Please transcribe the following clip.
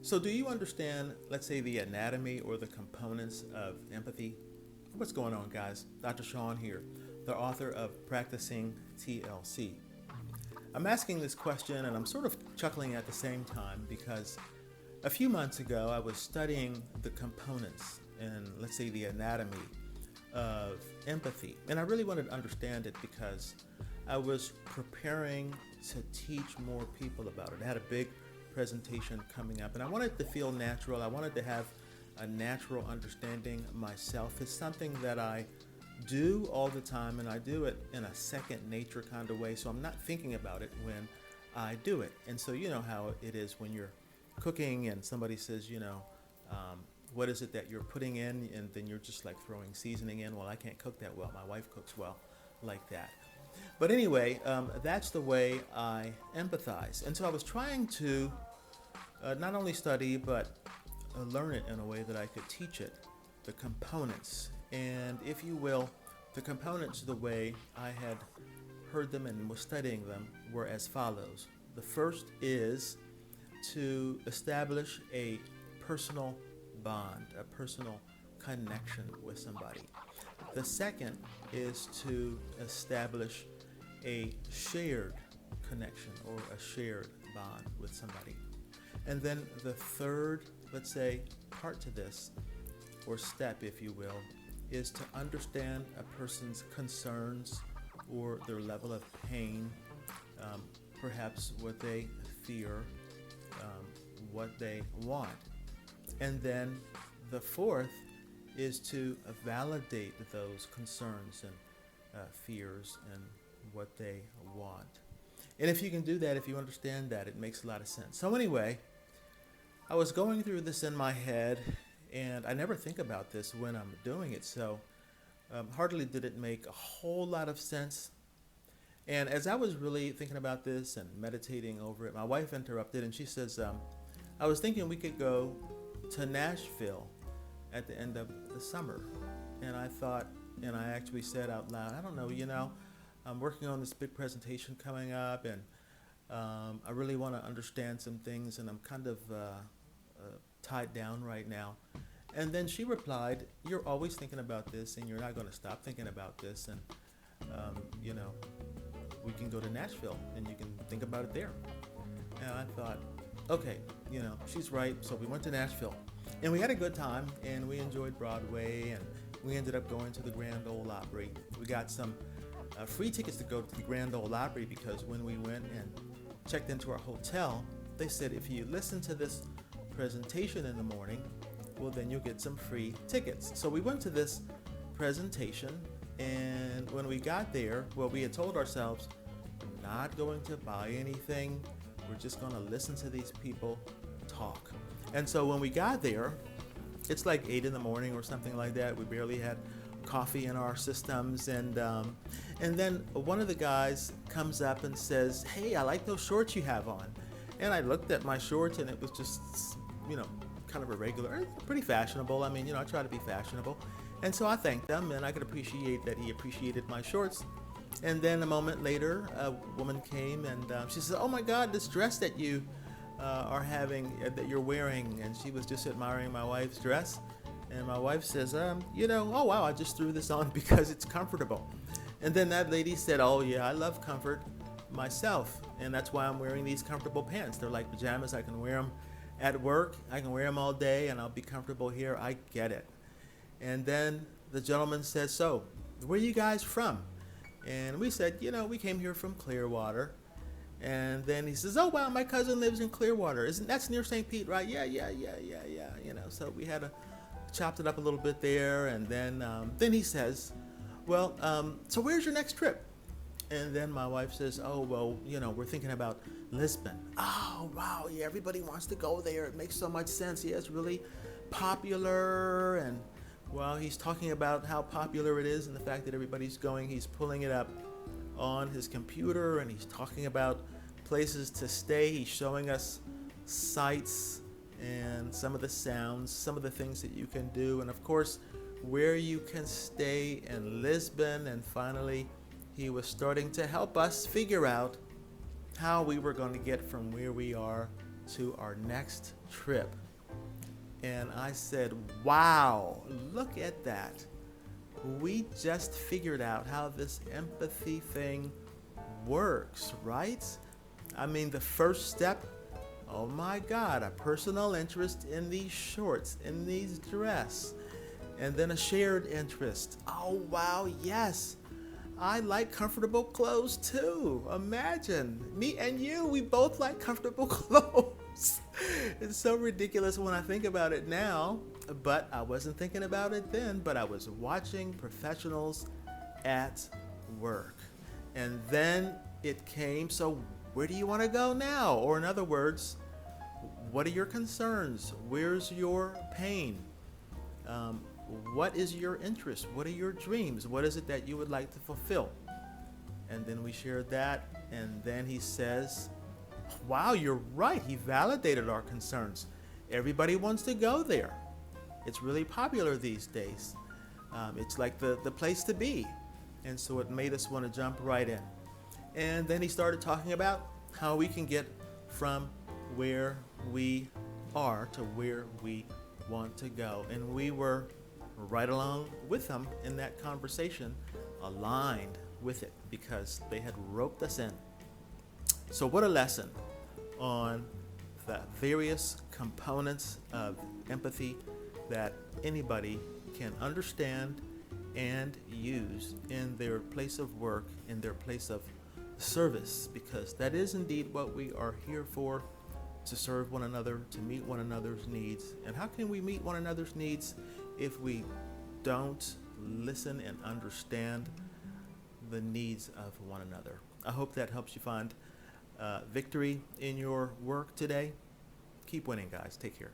So, do you understand, let's say, the anatomy or the components of empathy? What's going on, guys? DrSean here, the author of Practicing TLC. I'm asking this question and I'm sort of chuckling at the same time because a few months ago I was studying the components and, let's say, the anatomy of empathy. And I really wanted to understand it because I was preparing to teach more people about it. I had a big presentation coming up and I wanted to feel natural. I wanted to have a natural understanding myself. It's something that I do all the time and I do it in a second nature kind of way, so I'm not thinking about it when I do it. And so you know how it is when you're cooking and somebody says, what is it that you're putting in, and then you're just like throwing seasoning in. Well, I can't cook that well. My wife cooks well like that. But anyway, that's the way I empathize. And so I was trying to not only study, but learn it in a way that I could teach it, the components. And if you will, the components, the way I had heard them and was studying them, were as follows. The first is to establish a personal bond, a personal connection with somebody. The second is to establish a shared connection or a shared bond with somebody. And then the third, let's say, part to this, or step, if you will, is to understand a person's concerns or their level of pain, perhaps what they fear, what they want. And then the fourth is to validate those concerns and fears and what they want. And if you can do that, if you understand that, it makes a lot of sense. So anyway, I was going through this in my head, and I never think about this when I'm doing it, so hardly did it make a whole lot of sense. And as I was really thinking about this and meditating over it, my wife interrupted and she says, I was thinking we could go to Nashville at the end of the summer. And I thought, and I actually said out loud, I don't know, I'm working on this big presentation coming up, and I really want to understand some things, and I'm kind of tied down right now. And then she replied, you're always thinking about this, and you're not going to stop thinking about this, and we can go to Nashville, and you can think about it there. And I thought, okay, she's right. So we went to Nashville, and we had a good time, and we enjoyed Broadway, and we ended up going to the Grand Ole Opry. We got some free tickets to go to the Grand Ole Opry because when we went and checked into our hotel, they said if you listen to this presentation in the morning, well, then you'll get some free tickets. So we went to this presentation, and when we got there, well, we had told ourselves we're not going to buy anything. We're just going to listen to these people talk. And so when we got there, it's like 8 in the morning or something like that. We barely had coffee in our systems, and then one of the guys comes up and says, hey, I like those shorts you have on. And I looked at my shorts, and it was just kind of irregular, pretty fashionable. I mean, I try to be fashionable. And so I thanked them, and I could appreciate that he appreciated my shorts. And then a moment later, a woman came, and she said, oh my God, this dress that you are having, that you're wearing. And she was just admiring my wife's dress. And my wife says, oh wow, I just threw this on because it's comfortable. And then that lady said, oh yeah, I love comfort myself. And that's why I'm wearing these comfortable pants. They're like pajamas. I can wear them at work. I can wear them all day and I'll be comfortable here. I get it. And then the gentleman says, so where are you guys from? And we said, we came here from Clearwater. And then he says, oh wow, my cousin lives in Clearwater. That's near St. Pete, right? Yeah. So we had chopped it up a little bit there, and then he says, well, so where's your next trip? And then my wife says, oh, well, we're thinking about Lisbon. Oh, wow, yeah, everybody wants to go there. It makes so much sense. Yeah, it's really popular, and, well, he's talking about how popular it is and the fact that everybody's going. He's pulling it up on his computer, and he's talking about places to stay. He's showing us sights and some of the sounds, some of the things that you can do, and of course where you can stay in Lisbon. And finally he was starting to help us figure out how we were going to get from where we are to our next trip. And I said, wow, look at that. We just figured out how this empathy thing works, right? I mean, the first step, oh my God, a personal interest in these shorts, in these dress, and then a shared interest. Oh wow, yes. I like comfortable clothes too. Imagine me and you, we both like comfortable clothes. It's so ridiculous when I think about it now, but I wasn't thinking about it then, but I was watching professionals at work. And then it came, so where do you want to go now? Or in other words, what are your concerns? Where's your pain? What is your interest? What are your dreams? What is it that you would like to fulfill? And then we shared that, and then he says, wow, you're right. He validated our concerns. Everybody wants to go there. It's really popular these days. It's like the place to be. And so it made us want to jump right in. And then he started talking about how we can get from where we are to where we want to go. And we were right along with him in that conversation, aligned with it because they had roped us in. So what a lesson on the various components of empathy that anybody can understand and use in their place of work, in their place of service, because that is indeed what we are here for, to serve one another, to meet one another's needs. And how can we meet one another's needs if we don't listen and understand the needs of one another? I hope that helps you find victory in your work today. Keep winning, guys. Take care.